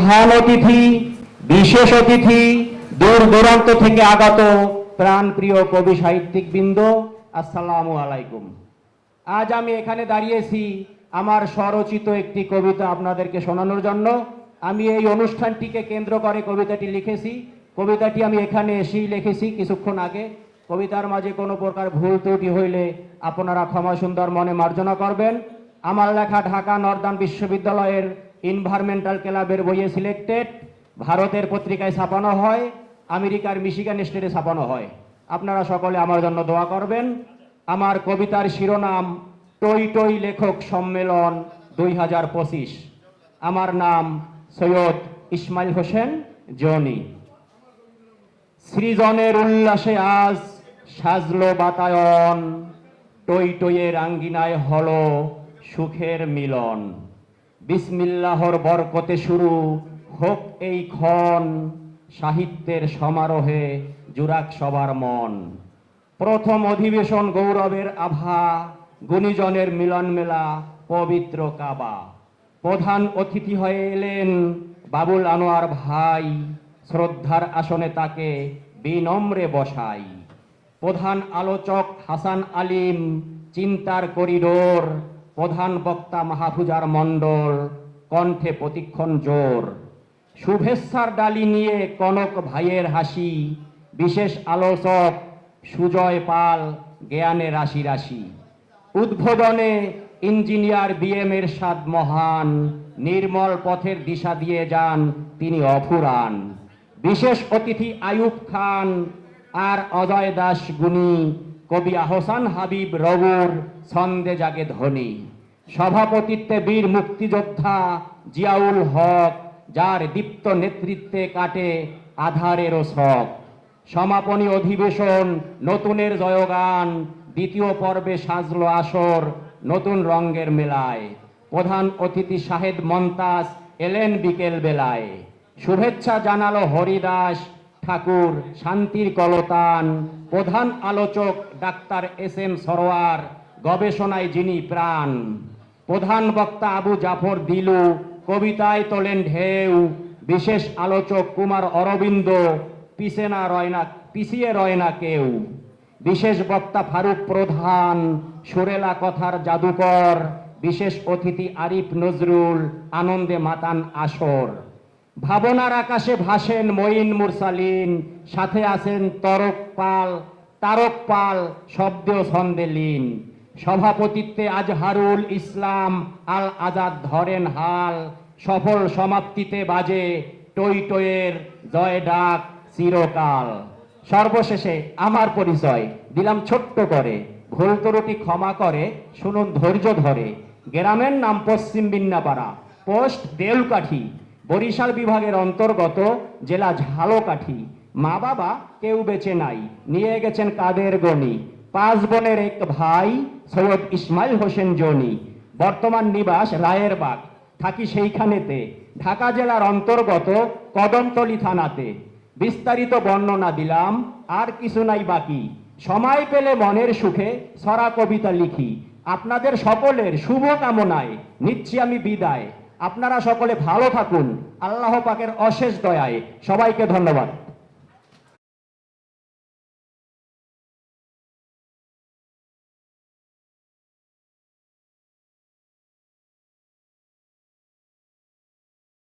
প্রধান অতিথি, বিশেষ অতিথি, দূর দূরান্ত থেকে আগত প্রাণপ্রিয় কবি সাহিত্যিকবৃন্দ, আসসালামু আলাইকুম। আজ আমি এখানে দাঁড়িয়েছি আমার স্বরচিত একটি কবিতা আপনাদেরকে শোনানোর জন্য। আমি এই অনুষ্ঠানটিকে কেন্দ্র করে কবিতাটি লিখেছি। কবিতাটি আমি এখানে এসেই লিখেছি কিছুক্ষণ আগে। কবিতার মাঝে কোনো প্রকার ভুল ত্রুটি হইলে আপনারা ক্ষমা সুন্দর মনে মার্জনা করবেন। আমার লেখা ঢাকা নর্দার্ন বিশ্ববিদ্যালয়ের এনভায়রনমেন্টাল ক্লাবের বইয়ে সিলেক্টেড, ভারতের পত্রিকায় ছাপানো হয়, আমেরিকার মিশিগান স্টেটে ছাপানো হয়। আপনারা সকলে আমার জন্য দোয়া করবেন। আমার কবিতার শিরোনাম টই টই লেখক সম্মেলন 2025। আমার নাম সৈয়দ ইসমাইল হোসেন জনি। সৃজনের উল্লাসে আজ সাজলো বাতায়ন, টই টইয়ের আঙ্গিনায় হলো সুখের মিলন। বিসমিল্লাহর বরকতে শুরু হোক এই ক্ষণ, সাহিত্যের সমারোহে জুরাক সবার মন। প্রথম অধিবেশন গৌরবের আভা, গুণীজনের মিলন মেলা পবিত্র কাবা। প্রধান অতিথি হয়ে এলেন বাবুল আনোয়ার ভাই, শ্রদ্ধার আসনে তাকে বিনম্রে বসাই। প্রধান আলোচক হাসান আলিম, চিন্তার করিডোর। প্রধান বক্তা মাহফুজার মণ্ডল, কণ্ঠে প্রতিক্ষণ জোর। শুভেচ্ছার ডালি নিয়ে কনক ভাইয়ের হাসি, বিশেষ আলোচক সুজয় পাল, জ্ঞানে রাশি রাশি। উদ্বোধনে ইঞ্জিনিয়ার BM এরশাদ মহান, নির্মল পথের দিশা দিয়ে যান তিনি অফুরান। বিশেষ অতিথি আয়ুব খান আর অজয় দাস গুণী, কবি আহসান হাবিব রবুর ছন্দে জাগে ধ্বনি। সভাপতিত্বে বীর মুক্তিযোদ্ধা জিয়াউল হক, যার দীপ্ত নেতৃত্বে কাটে আধারেরও শখ। সমাপনী অধিবেশন নতুনের জয়গান, দ্বিতীয় পর্বে সাজলো আসর নতুন রঙের মেলায়। প্রধান অতিথি শাহেদ মন্তাজ এলেন বিকেল বেলায়। শুভেচ্ছা জানালো হরিদাস ঠাকুর, শান্তির কলতান। প্রধান আলোচক ডাক্তার SM সরোয়ার, গবেষণায় যিনি প্রাণ। প্রধান বক্তা আবু জাফর দিলু, কবিতায় তোলেন ঢেউ। বিশেষ আলোচক কুমার অরবিন্দ, পিছিয়ে রয় না কেউ। বিশেষ বক্তা ফারুক প্রধান, সুরেলা কথার জাদুকর। বিশেষ অতিথি আরিফ নজরুল, আনন্দে মাতান আসর। ভাবনার আকাশে ভাসেন মঈন মুরসালিন, সাথে আছেন তারক পাল, শব্দ ছন্দে লীন। সভাপতিত্বে আজহারুল ইসলাম আল আজাদ ধরেন হাল। সফল সমাপ্তিতে বাজে টই টইয়ের জয় ডাক চিরকাল। সর্বশেষে আমার পরিচয় দিলাম ছোট্ট করে, ভুল ত্রুটি ক্ষমা করে শুনুন ধৈর্য ধরে। গ্রামের নাম পশ্চিম বিন্নাপাড়া, পোস্ট দেউলকাঠি, বরিশাল বিভাগের অন্তর্গত, জেলা ঝালকাঠি। মা বাবা কেউ বেঁচে নাই, নিয়ে গেছেন কাদের গনি। 5 বোনের এক ভাই সৈয়দ ইসমাইল হোসেন জনি। বর্তমান নিবাস রায়েরবাগ, থাকি সেইখানেতে। ঢাকা জেলার অন্তর্গত কদমতলী থানাতে। বিস্তারিত বর্ণনা দিলাম, আর কিছু নাই বাকি। সময় পেলে মনের সুখে ছড়া কবিতা লিখি। আপনাদের সকলের শুভ কামনায় নিচ্ছি আমি বিদায়। আপনারা সকলে ভালো থাকুন, আল্লাহ পাকের অশেষ দয়ায়। সবাইকে ধন্যবাদ।